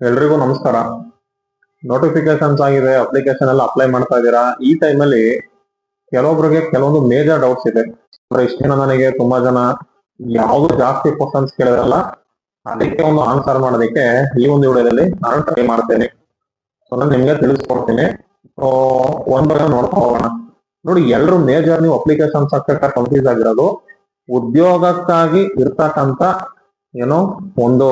ಎಲ್ರಿಗೂ ನಮಸ್ಕಾರ. ನೋಟಿಫಿಕೇಶನ್ಸ್ ಆಗಿದೆ, ಅಪ್ಲಿಕೇಶನ್ ಎಲ್ಲ ಅಪ್ಲೈ ಮಾಡ್ತಾ ಇದ್ದೀರಾ. ಈ ಟೈಮಲ್ಲಿ ಕೆಲವೊಬ್ರಿಗೆ ಕೆಲವೊಂದು ಮೇಜರ್ ಡೌಟ್ಸ್ ಇದೆ. ಇಷ್ಟು ದಿನ ನನಗೆ ತುಂಬಾ ಜನ ಯಾವ್ದು ಜಾಸ್ತಿ ಕ್ವಶನ್ಸ್ ಕೇಳಿದ್ರಲ್ಲ, ಅದಕ್ಕೆ ಒಂದು ಆನ್ಸರ್ ಮಾಡೋದಕ್ಕೆ ಈ ಒಂದು ವಿಡಿಯೋದಲ್ಲಿ ನಾನು ಟ್ರೈ ಮಾಡ್ತೇನೆ. ಸೊ ನಾನು ನಿಮ್ಗೆ ತಿಳಿಸ್ಕೊಡ್ತೀನಿ. ಸೊ ಒಂದರ ನೋಡ್ತಾ ಹೋಗೋಣ. ನೋಡಿ, ಎಲ್ರು ಮೇಜರ್ ನೀವು ಅಪ್ಲಿಕೇಶನ್ಸ್ ಹಾಕಕ್ಕೆ ಕನ್ಫ್ಯೂಸ್ ಆಗಿರೋದು ಉದ್ಯೋಗಕ್ಕಾಗಿ ಇರ್ತಕ್ಕಂಥ ಏನೋ ಒಂದು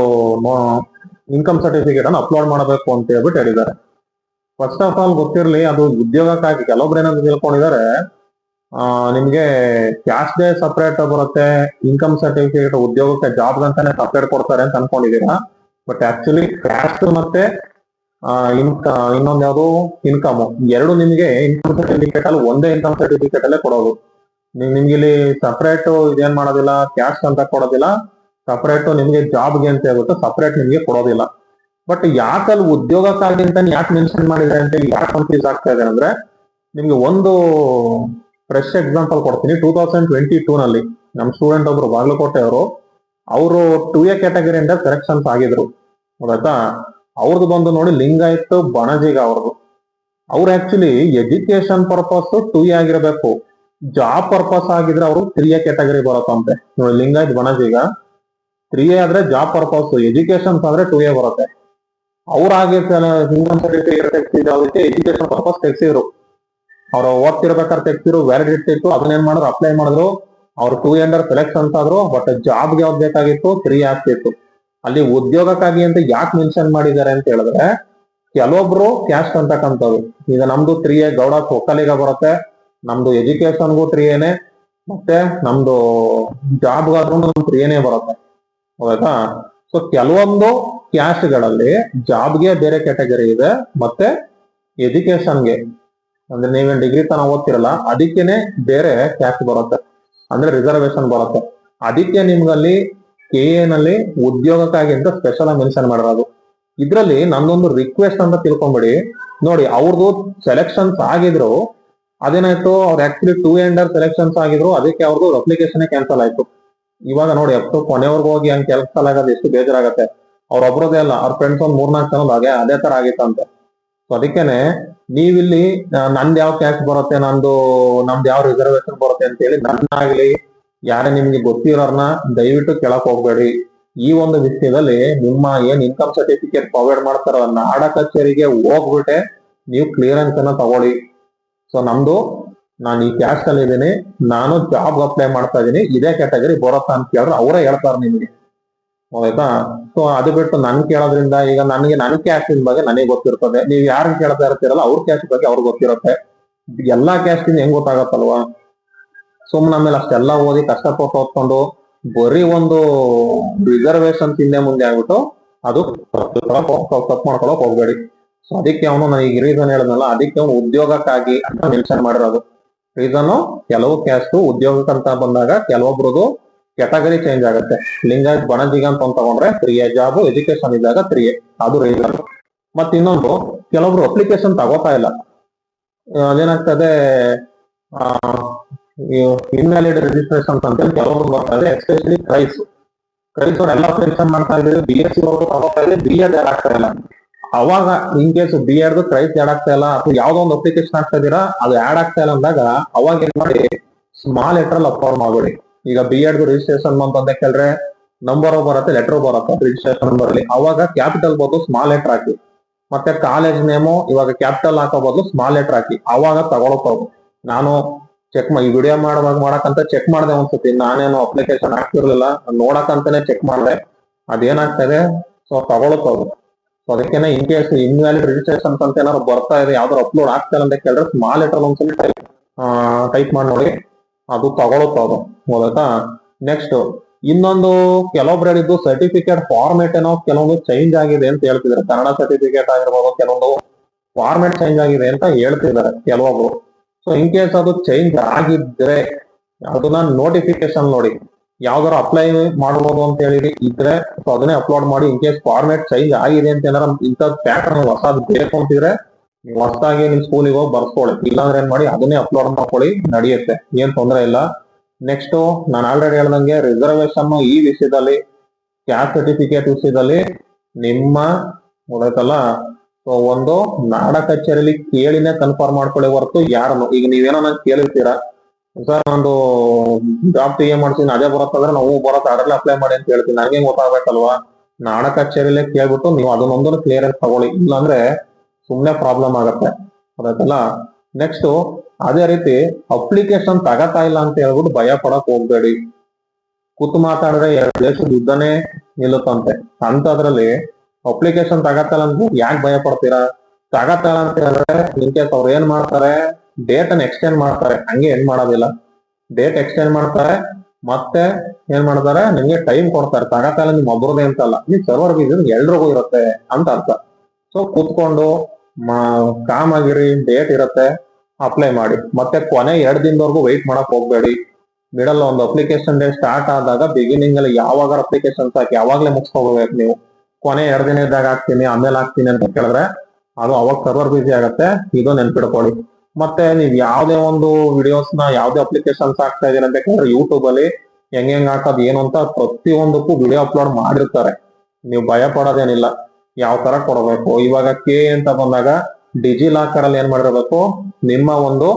ಇನ್ಕಮ್ ಸರ್ಟಿಫಿಕೇಟ್ ಅನ್ನು ಅಪ್ಲೋಡ್ ಮಾಡಬೇಕು ಅಂತ ಹೇಳ್ಬಿಟ್ಟು ಹೇಳಿದ್ದಾರೆ. ಫಸ್ಟ್ ಆಫ್ ಆಲ್ ಗೊತ್ತಿರಲಿ, ಅದು ಉದ್ಯೋಗಕ್ಕಾಗಿ. ಕೆಲವೊಬ್ರು ಏನಂತ ತಿಳ್ಕೊಂಡಿದ್ದಾರೆ, ನಿಮ್ಗೆ ಕ್ಯಾಶ್ ಡೇ ಸಪರೇಟ್ ಬರುತ್ತೆ, ಇನ್ಕಮ್ ಸರ್ಟಿಫಿಕೇಟ್ ಉದ್ಯೋಗಕ್ಕೆ ಜಾಬ್ ಅಂತಾನೆ ಸಪರೇಟ್ ಕೊಡ್ತಾರೆ ಅಂತ ಅನ್ಕೊಂಡಿದ್ದೀರಾ. ಬಟ್ ಆಕ್ಚುಲಿ ಕ್ಯಾಶ್ ಮತ್ತೆ ಇನ್ನೊಂದು ಯಾವುದು ಇನ್ಕಮ್, ಎರಡು ನಿಮಗೆ ಇನ್ಕಮ್ ಸರ್ಟಿಫಿಕೇಟ್ ಅಲ್ಲಿ ಒಂದೇ ಇನ್ಕಮ್ ಸರ್ಟಿಫಿಕೇಟ್ ಅಲ್ಲೇ ಕೊಡೋದು. ನಿಮ್ಗೆ ಇಲ್ಲಿ ಸಪರೇಟ್ ಇದೇನ್ ಮಾಡೋದಿಲ್ಲ, ಕ್ಯಾಶ್ ಅಂತ ಕೊಡೋದಿಲ್ಲ. ಸಪರೇಟ್ ನಿಮ್ಗೆ ಜಾಬ್ಗೆ ಅಂತ ಹೇಳ್ಬಿಟ್ಟು ಸಪರೇಟ್ ನಿಮ್ಗೆ ಕೊಡೋದಿಲ್ಲ. ಬಟ್ ಯಾಕಲ್ಲಿ ಉದ್ಯೋಗಕ್ಕಾಗಿ ಅಂತ ಯಾಕೆ ಮೆನ್ಷನ್ ಮಾಡಿದ್ರೆ ಅಂತ ಯಾಕೆ ಕನ್ಫ್ಯೂಸ್ ಆಗ್ತಾ ಇದೆ ಅಂದ್ರೆ, ನಿಮ್ಗೆ ಒಂದು ಫ್ರೆಶ್ ಎಕ್ಸಾಂಪಲ್ ಕೊಡ್ತೀನಿ. 2022 ನಲ್ಲಿ ನಮ್ಮ ಸ್ಟೂಡೆಂಟ್ ಒಬ್ರು ಬಾಗಲಕೋಟೆ ಅವರು 2A ಕ್ಯಾಟಗರಿಯಿಂದ ಸೆಲೆಕ್ಷನ್ಸ್ ಆಗಿದ್ರು. ಗೊತ್ತಾಯ್ತಾ? ಅವ್ರದ್ದು ಬಂದು ನೋಡಿ ಲಿಂಗಾಯತ್ ಬಣಜಿಗ ಅವ್ರದ್ದು. ಅವ್ರು ಆಕ್ಚುಲಿ ಎಜುಕೇಶನ್ ಪರ್ಪಸ್ 2A ಆಗಿರ್ಬೇಕು, ಜಾಬ್ ಪರ್ಪಸ್ ಆಗಿದ್ರೆ ಅವರು 3A ಕ್ಯಾಟಗರಿ ಬರುತ್ತಂತೆ. ನೋಡಿ, ಲಿಂಗಾಯತ್ ಬಣಜಿಗ 3A ಆದ್ರೆ ಜಾಬ್ ಪರ್ಪಸ್, ಎಜುಕೇಶನ್ ಆದ್ರೆ 2A ಬರುತ್ತೆ. ಅವ್ರಾಗೆ ಇನ್ಕಮ್ ಸರ್ಟಿಫಿಕೇಟ್ ತೆಗ್ಸಿದ್ದಕ್ಕೆ ಎಜುಕೇಶನ್ ಪರ್ಪಸ್ ತೆಗ್ಸಿದ್ರು. ಅವ್ರು ಓದ್ತಿರ್ಬೇಕಾದ್ರೆ ತೆಗ್ಸಿರು, ವ್ಯಾಲಿಡಿಟಿ ಇತ್ತು, ಅದನ್ನೇನ್ ಮಾಡಿದ್ರು, ಅಪ್ಲೈ ಮಾಡಿದ್ರು. ಅವ್ರು 2A ಸೆಲೆಕ್ಷನ್ಸ್ ಆದ್ರು. ಬಟ್ ಜಾಬ್ಗೆ ಯಾವ್ದು ಬೇಕಾಗಿತ್ತು, 3A ಆಗ್ತಿತ್ತು. ಅಲ್ಲಿ ಉದ್ಯೋಗಕ್ಕಾಗಿ ಅಂತ ಯಾಕೆ ಮೆನ್ಷನ್ ಮಾಡಿದ್ದಾರೆ ಅಂತ ಹೇಳಿದ್ರೆ, ಕೆಲವೊಬ್ರು ಕ್ಯಾಸ್ಟ್ ಅಂತಕ್ಕಂಥದ್ದು, ಈಗ ನಮ್ದು 3A ಗೌಡ ಒಕ್ಕಲಿಗ ಬರುತ್ತೆ, ನಮ್ದು ಎಜುಕೇಶನ್ಗೂ 3Aನೇ, ಮತ್ತೆ ನಮ್ದು ಜಾಬ್ಗಾದ್ರೂ 3Aನೇ ಬರುತ್ತೆ. ಹೌದಾ? ಸೊ ಕೆಲವೊಂದು ಕ್ಯಾಸ್ಟ್ ಗಳಲ್ಲಿ ಜಾಬ್ಗೆ ಬೇರೆ ಕ್ಯಾಟಗರಿ ಇದೆ, ಮತ್ತೆ ಎಜುಕೇಶನ್ಗೆ ಅಂದ್ರೆ ನೀವೇನ್ ಡಿಗ್ರಿ ತನ ಓದ್ತಿರಲ್ಲ ಅದಕ್ಕೇನೆ ಬೇರೆ ಕ್ಯಾಸ್ಟ್ ಬರುತ್ತೆ, ಅಂದ್ರೆ ರಿಸರ್ವೇಶನ್ ಬರುತ್ತೆ. ಅದಕ್ಕೆ ನಿಮ್ಗಲ್ಲಿ KA ನಲ್ಲಿ ಉದ್ಯೋಗಕ್ಕಾಗಿ ಅಂತ ಸ್ಪೆಷಲ್ ಆಗಿ ಮೆನ್ಷನ್ ಮಾಡಿರೋದು. ಇದ್ರಲ್ಲಿ ನಂದೊಂದು ರಿಕ್ವೆಸ್ಟ್ ಅಂತ ತಿಳ್ಕೊಂಬಿಡಿ. ನೋಡಿ, ಅವ್ರದ್ದು ಸೆಲೆಕ್ಷನ್ಸ್ ಆಗಿದ್ರು, ಅದೇನಾಯ್ತು, ಅವ್ರು ಆಕ್ಚುಲಿ 2A ಸೆಲೆಕ್ಷನ್ಸ್ ಆಗಿದ್ರು, ಅದಕ್ಕೆ ಅವ್ರದ್ದು ಅಪ್ಲಿಕೇಶನ್ ಕ್ಯಾನ್ಸಲ್ ಆಯ್ತು. ಇವಾಗ ನೋಡಿ, ಎಷ್ಟು ಕೊನೆವರೆಗೂ ಹೋಗಿ ಹಂಗೆ ಕೆಲಸ ಆಗೋದು ಎಷ್ಟು ಬೇಜಾರಾಗತ್ತೆ. ಅವ್ರೊಬ್ರದೇ ಅಲ್ಲ, ಅವ್ರ ಫ್ರೆಂಡ್ಸ್ ಒಂದ್ 4-4 ಜನ ಅದೇ ತರ ಆಗಿತ್ತಂತೆ. ಸೊ ಅದಕ್ಕೇನೆ ನೀವಿಲ್ಲಿ ನಂದ್ ಯಾವ ಕ್ಯಾಸ್ಟ್ ಬರುತ್ತೆ, ನಮ್ದು ಯಾವ ರಿಸರ್ವೇಶನ್ ಬರುತ್ತೆ ಅಂತ ಹೇಳಿ ನನ್ನಾಗ್ಲಿ ಯಾರೇ ನಿಮ್ಗೆ ಗೊತ್ತಿರೋರ್ನ ದಯವಿಟ್ಟು ಕೇಳಕ್ ಹೋಗ್ಬೇಡಿ. ಈ ಒಂದು ವಿಷಯದಲ್ಲಿ ನಿಮ್ಮ ಏನ್ ಇನ್ಕಮ್ ಸರ್ಟಿಫಿಕೇಟ್ ಪ್ರೊವೈಡ್ ಮಾಡ್ತಾರೋ ನಾಡ ಕಚೇರಿಗೆ ಹೋಗ್ಬಿಟ್ಟೆ ನೀವು ಕ್ಲಿಯರೆನ್ಸ್ ಅನ್ನ ತಗೊಳ್ಳಿ. ಸೊ ನಾನು ಈ ಕ್ಯಾಸ್ಟ್ ಅಲ್ಲಿ ಇದ್ದೀನಿ, ನಾನು ಜಾಬ್ ಅಪ್ಲೈ ಮಾಡ್ತಾ ಇದ್ದೀನಿ, ಇದೇ ಕ್ಯಾಟಗರಿ ಬರುತ್ತಾ ಅಂತ ಕೇಳಿದ್ರೆ ಅವರೇ ಹೇಳ್ತಾರೆ ನಿಮ್ಗೆ. ಹೌದಾ? ಸೊ ಅದು ಬಿಟ್ಟು ನನ್ ಕೇಳೋದ್ರಿಂದ, ಈಗ ನನ್ನ ಕ್ಯಾಸ್ಟ್ ಬಗ್ಗೆ ನನಗೆ ಗೊತ್ತಿರ್ತದೆ, ನೀವು ಯಾರನ್ನ ಕೇಳ್ತಾ ಇರ್ತೀರಲ್ಲ ಅವ್ರ ಕ್ಯಾಸ್ಟ್ ಬಗ್ಗೆ ಅವ್ರಿಗೆ ಗೊತ್ತಿರುತ್ತೆ. ಎಲ್ಲಾ ಕ್ಯಾಸ್ಟ್ ಇಂದ ಹೆಂಗ್ ಗೊತ್ತಾಗತ್ತಲ್ವಾ? ಸುಮ್ನೆ ಆಮೇಲೆ ಅಷ್ಟೆಲ್ಲ ಓದಿ ಕಷ್ಟಪಟ್ಟು ಓದ್ಕೊಂಡು ಬರೀ ಒಂದು ರಿಸರ್ವೇಶನ್ ಹಿಂದೆ ಮುಂದೆ ಆಗ್ಬಿಟ್ಟು ಅದು ತಪ್ಪು ಮಾಡ್ಕೊಳಕ್ ಹೋಗ್ಬೇಡಿ. ಸೊ ಅದಕ್ಕೆ ಅವನು ನನಗೆ ರೀಸನ್ ಹೇಳಿದ್ನಲ್ಲ, ಅದಕ್ಕೆ ಅವನು ಉದ್ಯೋಗಕ್ಕಾಗಿ ಅಂತ ಮೆನ್ಷನ್ ಮಾಡಿರೋದು. ರೀಸನ್, ಕೆಲವು ಕ್ಯಾಸ್ಟ್ ಉದ್ಯೋಗಕ್ಕಂತ ಬಂದಾಗ ಕೆಲವೊಬ್ರದ್ದು ಕ್ಯಾಟಗರಿ ಚೇಂಜ್ ಆಗುತ್ತೆ. ಲಿಂಗಾಯತ್ ಬಣಜಿಗ ಅಂತ ತಗೊಂಡ್ರೆ 3A ಜಾಬ್, ಎಜುಕೇಶನ್ ಇದ್ದಾಗ 3A, ಅದು ರೀಸನ್. ಮತ್ತೆ ಇನ್ನೊಂದು, ಕೆಲವೊಬ್ರು ಅಪ್ಲಿಕೇಶನ್ ತಗೋತಾ ಇಲ್ಲ. ಅದೇನಾಗ್ತದೆ, ಇನ್ವ್ಯಾಲಿಡ್ ರಿಜಿಸ್ಟ್ರೇಷನ್ ಅಂತ ಕೆಲವೊಬ್ರು ಬರ್ತಾ ಇದೆ, ಎಸ್ಪೆಷಲಿ ಕ್ರೈಸ್ ಅವ್ರು ಎಲ್ಲ ಮೆನ್ಷನ್ ಮಾಡ್ತಾ ಇದ್ದೀವಿ. BSc ಅವರು ತಗೋತಾ ಇದೆ, B.Ed ಯಾರು ಆಗ್ತಾ ಇಲ್ಲ. ಅವಾಗ in case B.Ed Christ add ಆಗ್ತಾ ಇಲ್ಲ, ಅಥವಾ ಯಾವ್ದೋ ಒಂದು ಅಪ್ಲಿಕೇಶನ್ ಆಗ್ತಾ ಇದೀರಾ ಅದು ಆಡ್ ಆಗ್ತಾ ಇಲ್ಲ ಅಂದಾಗ ಅವಾಗ ಏನ್ ಮಾಡಿ, ಸ್ಮಾಲ್ ಲೆಟರ್ ಅಲ್ಲಿ ಅಪ್ಲೋಡ್ ಮಾಡ್ಬೇಡಿ. ಈಗ B.Ed ರಿಜಿಸ್ಟ್ರೇಷನ್ ಅಂತ ಕೇಳಿದ್ರೆ ನಂಬರ್ ಬರುತ್ತೆ, ಲೆಟರ್ ಬರುತ್ತೆ ರಿಜಿಸ್ಟ್ರೇಷನ್ ನಂಬರ್ ಅಲ್ಲಿ. ಅವಾಗ ಕ್ಯಾಪಿಟಲ್ ಬದಲು ಸ್ಮಾಲ್ ಲೆಟರ್ ಹಾಕಿ. ಮತ್ತೆ ಕಾಲೇಜ್ ನೇಮು ಇವಾಗ ಕ್ಯಾಪಿಟಲ್ ಹಾಕೋ ಬದಲು ಸ್ಮಾಲ್ ಲೆಟರ್ ಹಾಕಿ, ಅವಾಗ ತಗೊಳಕೋದು. ನಾನು ಈ ವಿಡಿಯೋ ಮಾಡಕ್ಕಂತ ಚೆಕ್ ಮಾಡಿದೆ ಒಂದ್ಸತಿ. ನಾನೇನು ಅಪ್ಲಿಕೇಶನ್ ಹಾಕ್ತಿರ್ಲಿಲ್ಲ, ನೋಡಕ್ಕಂತಾನೆ ಚೆಕ್ ಮಾಡಿದೆ, ಅದೇನಾಗ್ತದೆ, ಸೊ ತಗೊಳಕೋದು. ಸೊ ಅದಕ್ಕೇನೆ ಇನ್ ಕೇಸ್ ಇನ್ವ್ಯಾಲಿಡ್ ರಿಜಿಸ್ಟ್ರೇಷನ್ ಅಂತ ಏನಾದ್ರು ಬರ್ತಾ ಇದೆ, ಯಾವ್ದಾರು ಅಪ್ಲೋಡ್ ಆಗ್ತಾ ಇಲ್ಲ ಅಂತ ಕೇಳಿದ್ರೆ ಸ್ಮಾಲ್ ಲೆಟರ್ ಒಂದ್ಸಲಿ ಟೈಪ್ ಮಾಡಿ ನೋಡಿ, ಅದು ತಗೊಳುತ್ತದು. ಗೊತ್ತಾ? ನೆಕ್ಸ್ಟ್ ಇನ್ನೊಂದು, ಕೆಲವೊಬ್ರು ಹೇಳಿದ್ದು ಸರ್ಟಿಫಿಕೇಟ್ ಫಾರ್ಮೇಟ್ ಏನೋ ಕೆಲವೊಂದು ಚೇಂಜ್ ಆಗಿದೆ ಅಂತ ಹೇಳ್ತಿದ್ದಾರೆ. ಕನ್ನಡ ಸರ್ಟಿಫಿಕೇಟ್ ಆಗಿರ್ಬೋದು, ಕೆಲವೊಂದು ಫಾರ್ಮೇಟ್ ಚೇಂಜ್ ಆಗಿದೆ ಅಂತ ಹೇಳ್ತಿದ್ದಾರೆ ಕೆಲವೊಬ್ರು. ಸೊ ಇನ್ ಕೇಸ್ ಅದು ಚೇಂಜ್ ಆಗಿದ್ರೆ ಅದನ್ನ ನೋಟಿಫಿಕೇಶನ್ ನೋಡಿ, ಯಾವ್ದಾರು ಅಪ್ಲೈ ಮಾಡಬಹುದು ಅಂತ ಹೇಳಿ ಇದ್ರೆ ಸೊ ಅದನ್ನೇ ಅಪ್ಲೋಡ್ ಮಾಡಿ. ಇನ್ ಕೇಸ್ ಫಾರ್ಮೇಟ್ ಚೇಂಜ್ ಆಗಿದೆ ಅಂತ ಏನಾರ ಇಂಥದ್ ಪ್ಯಾಟರ್ನ್ ಹೊಸದ್ ಬೇಕು ಅಂತಿದ್ರೆ ಹೊಸದಾಗಿ ನಿಮ್ ಸ್ಕೂಲಿಗೆ ಹೋಗಿ ಬರ್ಸ್ಕೊಳ್ಳಿ. ಇಲ್ಲಾಂದ್ರೆ ಏನ್ ಮಾಡಿ, ಅದನ್ನೇ ಅಪ್ಲೋಡ್ ಮಾಡ್ಕೊಳ್ಳಿ, ನಡೆಯುತ್ತೆ, ಏನ್ ತೊಂದರೆ ಇಲ್ಲ. ನೆಕ್ಸ್ಟ್, ನಾನು ಆಲ್ರೆಡಿ ಹೇಳ್ದಂಗೆ ರಿಸರ್ವೇಶನ್ ಈ ವಿಷಯದಲ್ಲಿ, ಕ್ಯಾಸ್ಟ್ ಸರ್ಟಿಫಿಕೇಟ್ ವಿಷಯದಲ್ಲಿ ನಿಮ್ಮ ಗೊತ್ತಾಯ್ತಲ್ಲ. ಸೊ ಒಂದು ನಾಡ ಕಚೇರಿಲಿ ಕೇಳಿನೇ ಕನ್ಫರ್ಮ್ ಮಾಡ್ಕೊಳ್ಳಿ ಹೊರತು ಯಾರನ್ನು ಈಗ ನೀವೇನೋ ನಂಗೆ ಕೇಳಿರ್ತೀರಾ ಸರ್ ಒಂದು ಜಾಬ್ ಟಿ ಎ ಮಾಡ್ತೀನಿ ಅದೇ ಬರುತ್ತಂದ್ರೆ ನಾವು ಬರತ್ತೆ ಅದ್ರಲ್ಲಿ ಅಪ್ಲೈ ಮಾಡಿ ಅಂತ ಹೇಳ್ತೀನಿ, ನನಗೆ ಗೊತ್ತಾಗಬೇಕಲ್ವಾ. ನಾಡ ಕಚೇರಿಲೇ ಕೇಳ್ಬಿಟ್ಟು ನೀವು ಅದನ್ನೊಂದನ್ನು ಕ್ಲಿಯರೆನ್ಸ್ ತಗೊಳ್ಳಿ, ಇಲ್ಲಾಂದ್ರೆ ಸುಮ್ನೆ ಪ್ರಾಬ್ಲಮ್ ಆಗತ್ತೆ. ಗೊತ್ತಾಯ್ತಲ್ಲ. ನೆಕ್ಸ್ಟ್ ಅದೇ ರೀತಿ ಅಪ್ಲಿಕೇಶನ್ ತಗತಾ ಇಲ್ಲ ಅಂತ ಹೇಳ್ಬಿಟ್ಟು ಭಯ ಪಡಕ್ ಹೋಗ್ಬೇಡಿ. ಕೂತು ಮಾತಾಡಿದ್ರೆ ದೇಶದ ಯುದ್ಧನೇ ನಿಲ್ಲುತ್ತಂತೆ. ಅಂತದ್ರಲ್ಲಿ ಅಪ್ಲಿಕೇಶನ್ ತಗತ್ತಲ್ಲ ಅಂತ ಯಾಕೆ ಭಯ ಪಡ್ತೀರಾ? ತಗತ್ತಲ್ಲ ಅಂತ ಹೇಳಿದ್ರೆ ಇನ್ ಕೇಸ್ ಅವ್ರು ಏನ್ ಮಾಡ್ತಾರೆ, ಡೇಟ್ ಅನ್ನ ಎಕ್ಸ್ಟೆಂಡ್ ಮಾಡ್ತಾರೆ, ಹಂಗೆ ಏನ್ ಮಾಡೋದಿಲ್ಲ. ಡೇಟ್ ಎಕ್ಸ್ಟೆಂಡ್ ಮಾಡ್ತಾರೆ, ಮತ್ತೆ ಏನ್ ಮಾಡ್ತಾರೆ, ನಿಮ್ಗೆ ಟೈಮ್ ಕೊಡ್ತಾರೆ. ತಗತ್ತಲ್ಲ ನಿಮ್ ಒಬ್ರದೇ ಅಂತಲ್ಲ, ಈ ಸರ್ವರ್ ಬಿಸಿ ಎಲ್ರಿಗೂ ಇರುತ್ತೆ ಅಂತ ಅರ್ಥ. ಸೊ ಕೂತ್ಕೊಂಡು ಕಾಮ್ ಆಗಿರಿ, ಡೇಟ್ ಇರುತ್ತೆ, ಅಪ್ಲೈ ಮಾಡಿ. ಮತ್ತೆ ಕೊನೆ 2 ದಿನದವರೆಗೂ ವೆಯ್ಟ್ ಮಾಡಕ್ ಹೋಗ್ಬೇಡಿ. ಮಿಡಲ್ ಒಂದು ಅಪ್ಲಿಕೇಶನ್ ಡೇ ಸ್ಟಾರ್ಟ್ ಆದಾಗ ಬಿಗಿನಿಂಗ್ ಅಲ್ಲಿ ಯಾವಾಗ ಅಪ್ಲಿಕೇಶನ್ಸ್ ಹಾಕಿ ಯಾವಾಗ್ಲೇ ಮುಗಿಸ್ಕೋಬೇಕು ನೀವು. ಕೊನೆ 2 ದಿನ ಇದ್ದಾಗ ಹಾಕ್ತೀನಿ ಆಮೇಲೆ ಹಾಕ್ತೀನಿ ಅಂತ ಕೇಳಿದ್ರೆ ಅದು ಅವಾಗ ಸರ್ವರ್ ಬಿಸಿ ಆಗತ್ತೆ, ಇದು ನೆನ್ಪಿಡ್ಕೊಳ್ಳಿ. ಮತ್ತೆ ನೀವ್ ಯಾವ್ದೇ ಒಂದು ವಿಡಿಯೋಸ್ ನ ಯಾವ್ದೇ ಅಪ್ಲಿಕೇಶನ್ಸ್ ಹಾಕ್ತಾ ಇದೀರ ಅಂತ ಕೇಳಿದ್ರೆ ಯೂಟ್ಯೂಬ್ ಅಲ್ಲಿ ಹೆಂಗ್ ಹಾಕೋದು ಏನು ಅಂತ ಪ್ರತಿಯೊಂದಕ್ಕೂ ವಿಡಿಯೋ ಅಪ್ಲೋಡ್ ಮಾಡಿರ್ತಾರೆ. ನೀವು ಭಯ ಪಡೋದೇನಿಲ್ಲ. ಯಾವ ತರ ಕೊಡಬೇಕು, ಇವಾಗ ಕೆ ಅಂತ ಬಂದಾಗ ಡಿಜಿ ಲಾಕರ್ ಅಲ್ಲಿ ಏನ್ ಮಾಡಿರ್ಬೇಕು, ನಿಮ್ಮ ಒಂದು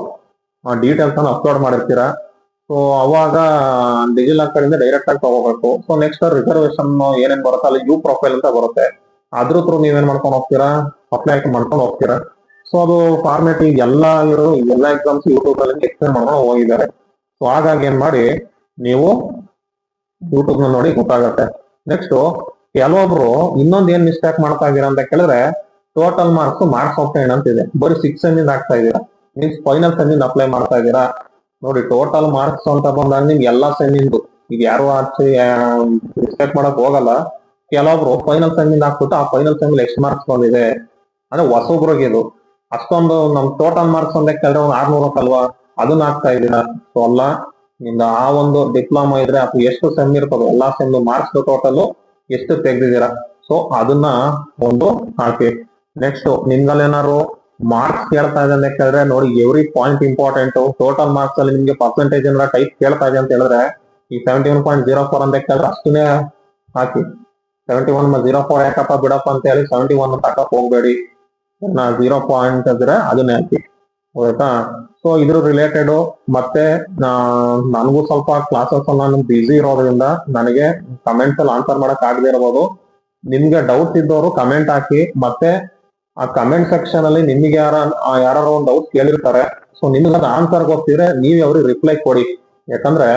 ಡೀಟೇಲ್ಸ್ ಅನ್ನು ಅಪ್ಲೋಡ್ ಮಾಡಿರ್ತೀರಾ. ಸೊ ಅವಾಗ ಡಿಜಿ ಲಾಕರ್ ಇಂದ ಡೈರೆಕ್ಟ್ ಆಗಿ ತಗೋಬೇಕು. ಸೊ ನೆಕ್ಸ್ಟ್ ರಿಸರ್ವೇಶನ್ ಏನೇನ್ ಬರುತ್ತೆ ಅಲ್ಲಿ ಯು ಪ್ರೊಫೈಲ್ ಅಂತ ಬರುತ್ತೆ, ಅದ್ರ ಥ್ರೂ ನೀವೇನ್ ಮಾಡ್ಕೊಂಡು ಹೋಗ್ತೀರಾ, ಅಪ್ಲೈ ಮಾಡ್ಕೊಂಡು ಹೋಗ್ತೀರಾ. ಸೊ ಅದು ಫಾರ್ಮೇಟ್ ಈಗ ಎಲ್ಲಾ ಎಕ್ಸಾಮ್ಸ್ ಯೂಟ್ಯೂಬ್ ಅಲ್ಲಿ ಎಕ್ಸ್ಪ್ಲೇನ್ ಮಾಡ್ಕೊಂಡು ಹೋಗಿದ್ದಾರೆ. ಸೊ ಹಾಗಾಗಿ ಏನ್ ಮಾಡಿ ನೀವು ಯೂಟ್ಯೂಬ್ ನ ನೋಡಿ ಗೊತ್ತಾಗತ್ತೆ. ನೆಕ್ಸ್ಟ್ ಕೆಲವೊಬ್ರು ಇನ್ನೊಂದ್ ಏನ್ ಮಿಸ್ಟೇಕ್ ಮಾಡ್ತಾ ಇದೀರಾ ಅಂತ ಕೇಳಿದ್ರೆ ಟೋಟಲ್ ಮಾರ್ಕ್ಸ್ ಆಪ್ಟೈನ್ ಅಂತ ಇದೆ, ಬರೀ 6 ಸೆಮಿಂದ ಆಗ್ತಾ ಇದೀರಾ, ಮೀನ್ಸ್ ಫೈನಲ್ ಸೆಮಿಂದ ಅಪ್ಲೈ ಮಾಡ್ತಾ ಇದೀರಾ. ನೋಡಿ ಟೋಟಲ್ ಮಾರ್ಕ್ಸ್ ಅಂತ ಬಂದಾಗ ನಿಮ್ಗೆ ಎಲ್ಲಾ ಸೆಮಿಂದು ಈಗ ಯಾರು ಆಚೆ ಮಿಸ್ಟೇಕ್ ಮಾಡಕ್ ಹೋಗಲ್ಲ. ಕೆಲವೊಬ್ರು ಫೈನಲ್ ಸೆಮಿಂದ ಹಾಕ್ಬಿಟ್ಟು ಆ ಫೈನಲ್ ಸೆಮಿಲ್ ಎಷ್ಟು ಮಾರ್ಕ್ಸ್ ಬಂದಿದೆ ಅಂದ್ರೆ ಹೊಸೊಬ್ರಿಗೆ ಇದು ಅಷ್ಟೊಂದು ನಮ್ ಟೋಟಲ್ ಮಾರ್ಕ್ಸ್ ಅಂತ ಕೇಳಿದ್ರೆ ಒಂದು 600 ಅಲ್ವಾ, ಅದನ್ನ ಹಾಕ್ತಾ ಇದೀರಾ. ಸೊ ಅಲ್ಲ, ನಿಮ್ದು ಆ ಒಂದು ಡಿಪ್ಲೊಮಾ ಇದ್ರೆ ಅದು ಎಷ್ಟು ಸೆಮ್ ಇರ್ತದೆ ಎಲ್ಲಾ ಸೆಮ್ ಮಾರ್ಕ್ಸ್ ಟೋಟಲ್ ಎಷ್ಟು ತೆಗ್ದಿದ್ದೀರಾ, ಸೊ ಅದನ್ನ ಒಂದು ಹಾಕಿ. ನೆಕ್ಸ್ಟ್ ನಿಮ್ಗಲ್ಲೇನಾದ್ರು ಮಾರ್ಕ್ಸ್ ಕೇಳ್ತಾ ಇದೆ ಅಂತ ಕೇಳಿದ್ರೆ ನೋಡಿ every point important. Total marks ಅಲ್ಲಿ ನಿಮ್ಗೆ ಪರ್ಸೆಂಟೇಜ್ ಏನಾರ ಟೈಪ್ ಕೇಳ್ತಾ ಇದೆ ಅಂತ ಹೇಳಿದ್ರೆ ಈ 71.04 ಅಂತ ಕೇಳಿದ್ರೆ ಅಷ್ಟನ್ನೇ ಹಾಕಿ. 71.04 ಯಾಕಪ್ಪ ಬಿಡಪ್ಪ ಅಂತ ಹೇಳಿ 71 ಹಾಕಕ್ ಹೋಗ್ಬೇಡಿ, 0 ಇದ್ರೆ ಅದನ್ನೇ ಹಾಕಿ. ಹೌದಾ. ಸೊ ಇದ್ರ ರಿಲೇಟೆಡ್ ಮತ್ತೆ ನನಗೂ ಸ್ವಲ್ಪ ಕ್ಲಾಸಸ್ ನಾನು ಬಿಸಿ ಇರೋದ್ರಿಂದ ನನಗೆ ಕಮೆಂಟ್ಸ್ ಅಲ್ಲಿ ಆನ್ಸರ್ ಮಾಡಕ್ ಆಗದೆ ಇರಬಹುದು. ನಿಮ್ಗೆ ಡೌಟ್ಸ್ ಇದ್ದವರು ಕಮೆಂಟ್ ಹಾಕಿ, ಮತ್ತೆ ಆ ಕಮೆಂಟ್ ಸೆಕ್ಷನ್ ಅಲ್ಲಿ ನಿಮ್ಗೆ ಯಾರು ಒಂದು ಡೌಟ್ ಕೇಳಿರ್ತಾರೆ. ಸೊ ನಿಮ್ಗೆ ಅದು ಆನ್ಸರ್ ಗೊತ್ತಿದ್ರೆ ನೀವ್ ಅವ್ರಿಗೆ ರಿಪ್ಲೈ ಕೊಡಿ. ಯಾಕಂದ್ರೆ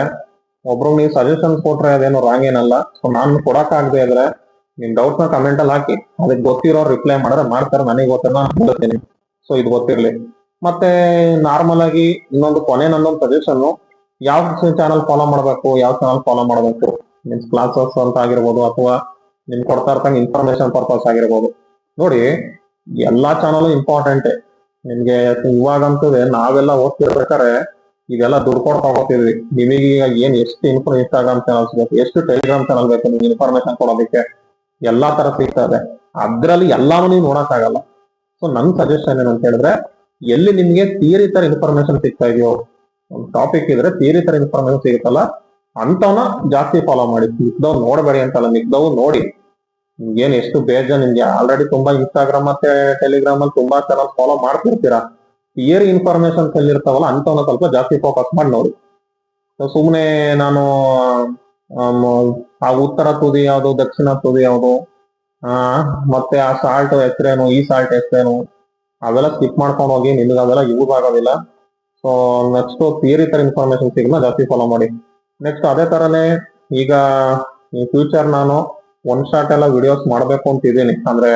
ಒಬ್ರು ನೀವು ಸಜೆಷನ್ಸ್ ಕೊಟ್ರೆ ಅದೇನು ರಾಂಗ್ ಏನಲ್ಲ. ಸೊ ನಾನು ಕೊಡಕ್ ಆಗದೆ ಇದ್ರೆ ನಿಮ್ ಡೌಟ್ಸ್ ನ ಕಮೆಂಟ್ ಅಲ್ಲಿ ಹಾಕಿ, ಅದಕ್ಕೆ ಗೊತ್ತಿರೋ ರಿಪ್ಲೈ ಮಾಡಿದ್ರೆ ಮಾಡ್ತಾರೆ, ನನಗೆ ಗೊತ್ತಿಲ್ಲ ಹೇಳ್ತೀನಿ. ಸೊ ಇದು ಗೊತ್ತಿರ್ಲಿ. ಮತ್ತೆ ನಾರ್ಮಲ್ ಆಗಿ ಇನ್ನೊಂದು ಕೊನೆ ನನ್ನೊಂದು ಸಜೆಷನ್, ಯಾವ ಚಾನಲ್ ಫಾಲೋ ಮಾಡ್ಬೇಕು, ಯಾವ ಚಾನಲ್ ಫಾಲೋ ಮಾಡ್ಬೇಕು ಮೀನ್ಸ್ ಕ್ಲಾಸಸ್ ಅಂತ ಆಗಿರ್ಬೋದು ಅಥವಾ ನಿಮ್ ಕೊಡ್ತಾ ಇರ್ತಂಗೆ ಇನ್ಫಾರ್ಮೇಶನ್ ಪರ್ಪಸ್ ಆಗಿರ್ಬೋದು. ನೋಡಿ ಎಲ್ಲಾ ಚಾನಲ್ ಇಂಪಾರ್ಟೆಂಟ್ ನಿಮ್ಗೆ. ಇವಾಗಂತೂ ನಾವೆಲ್ಲ ಓದ್ತಿರ್ಬೇಕಾದ್ರೆ ಇದೆಲ್ಲ ದುಡ್ಡು ಕೊಟ್ಟು ತಗೋತಿದ್ವಿ. ನಿಮಗೆ ಈಗ ಏನ್ ಎಷ್ಟು ಇನ್ಸ್ಟಾಗ್ರಾಮ್ ಚಾನಲ್ಸ್ ಬೇಕು, ಎಷ್ಟು ಟೆಲಿಗ್ರಾಮ್ ಚಾನಲ್ ಬೇಕು ನಿಮ್ಗೆ ಇನ್ಫಾರ್ಮೇಶನ್ ಕೊಡೋದಕ್ಕೆ, ಎಲ್ಲಾ ತರ ಸಿಗ್ತಾ ಇದೆ. ಅದ್ರಲ್ಲಿ ಎಲ್ಲಾನು ನೀವು ನೋಡಕ್ ಆಗಲ್ಲ. ಸೊ ನನ್ ಸಜೆಷನ್ ಏನಂತ ಹೇಳಿದ್ರೆ ಎಲ್ಲಿ ನಿಮ್ಗೆ ಥಿಯರಿ ತರ ಇನ್ಫಾರ್ಮೇಶನ್ ಸಿಗ್ತಾ ಇದೆಯೋ, ಒಂದು ಟಾಪಿಕ್ ಇದ್ರೆ ಥಿಯರಿ ತರ ಇನ್ಫಾರ್ಮೇಶನ್ ಸಿಗುತ್ತಲ್ಲ ಅಂತವನ್ನ ಜಾಸ್ತಿ ಫಾಲೋ ಮಾಡಿ. ಮಿಕ್ದವ್ ನೋಡ್ಬೇಡಿ ಅಂತಲ್ಲ, ಮಿಕ್ದವ್ ನೋಡಿ. ನಿಮ್ಗೇನ್ ಎಷ್ಟು ಬೇಜ, ನಿಮ್ಗೆ ಆಲ್ರೆಡಿ ತುಂಬಾ ಇನ್ಸ್ಟಾಗ್ರಾಮ್ ಮತ್ತೆ ಟೆಲಿಗ್ರಾಮ್ ಅಲ್ಲಿ ತುಂಬಾ ಚಾನಲ್ ಫಾಲೋ ಮಾಡ್ತಿರ್ತೀರಾ. ಥಿಯರಿ ಇನ್ಫಾರ್ಮೇಶನ್ಸ್ ಎಲ್ಲಿ ಇರ್ತಾವಲ್ಲ ಅಂತವನ್ನ ಸ್ವಲ್ಪ ಜಾಸ್ತಿ ಫೋಕಸ್ ಮಾಡಿ ನೋಡಿ. ಸುಮ್ನೆ ನಾನು ಆ ಉತ್ತರ ತುದಿ ಯಾವುದು, ದಕ್ಷಿಣ ತುದಿ ಯಾವುದು, ಮತ್ತೆ ಆ ಸಾಲ್ಟ್ ಹೆಸರೇನು, ಈ ಸಾಲ್ಟ್ ಹೆಸರೇನು, ಅವೆಲ್ಲ ಸ್ಕಿಪ್ ಮಾಡ್ಕೊಂಡು ಹೋಗಿ, ನಿಮ್ಗೆ ಅವೆಲ್ಲ ಯೂಸ್ ಆಗೋದಿಲ್ಲ. ಸೊ ನೆಕ್ಸ್ಟ್ ಥಿಯರಿ ತರ ಇನ್ಫಾರ್ಮೇಶನ್ ಸಿಗ್ನ ಜಾಸ್ತಿ ಫಾಲೋ ಮಾಡಿ. ನೆಕ್ಸ್ಟ್ ಅದೇ ತರನೇ ಈಗ ಈ ಫ್ಯೂಚರ್ ನಾನು ಒನ್ ಶಾಟ್ ಎಲ್ಲ ವಿಡಿಯೋಸ್ ಮಾಡ್ಬೇಕು ಅಂತ ಇದೀನಿ. ಅಂದ್ರೆ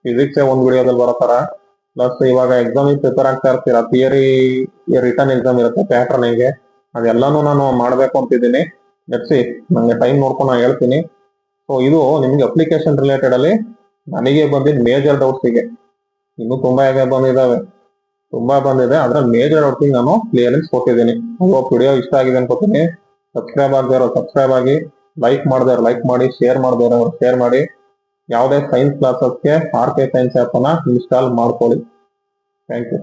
ಫಿಸಿಕ್ಸ್ ಒಂದ್ ವಿಡಿಯೋದಲ್ಲಿ ಬರೋ ತರ, ಪ್ಲಸ್ ಇವಾಗ ಎಕ್ಸಾಮ್ ಪ್ರಿಪೇರ್ ಆಗ್ತಾ ಇರ್ತೀರಾ, ಥಿಯರಿ ರಿಟರ್ನ್ ಎಕ್ಸಾಮ್ ಇರುತ್ತೆ ಪ್ಯಾಟರ್ನಿಗೆ, ಅದೆಲ್ಲಾನು ನಾನು ಮಾಡ್ಬೇಕು ಅಂತಿದ್ದೀನಿ. ನೆಕ್ಸಿ ನಂಗೆ ಟೈಮ್ ನೋಡ್ಕೊಂಡು ನಾನು ಹೇಳ್ತೀನಿ. ಸೊ ಇದು ನಿಮ್ಗೆ ಅಪ್ಲಿಕೇಶನ್ ರಿಲೇಟೆಡ್ ಅಲ್ಲಿ ನನಗೆ ಬಂದಿದ್ದ ಮೇಜರ್ ಡೌಟ್ಸಿಗೆ. ಇನ್ನು ತುಂಬಾ ಬಂದಿದೆ, ಅದ್ರಲ್ಲಿ ಮೇಜರ್ ಡೌಟ್ಸಿಗೆ ನಾನು ಕ್ಲಿಯರೆನ್ಸ್ ಕೊಟ್ಟಿದ್ದೀನಿ. ವಿಡಿಯೋ ಇಷ್ಟ ಆಗಿದೆ ಅನ್ಕೋತೀನಿ. ಸಬ್ಸ್ಕ್ರೈಬ್ ಆಗದೆ ಸಬ್ಸ್ಕ್ರೈಬ್ ಆಗಿ, ಲೈಕ್ ಮಾಡದೆ ಲೈಕ್ ಮಾಡಿ, ಶೇರ್ ಮಾಡದೆ ಶೇರ್ ಮಾಡಿ. ಯಾವುದೇ ಸೈನ್ಸ್ ಕ್ಲಾಸಸ್ಗೆ RK ಸೈನ್ಸ್ ಆ್ಯಪ್ ಅನ್ನ ಇನ್ಸ್ಟಾಲ್ ಮಾಡ್ಕೊಳ್ಳಿ. Thank you.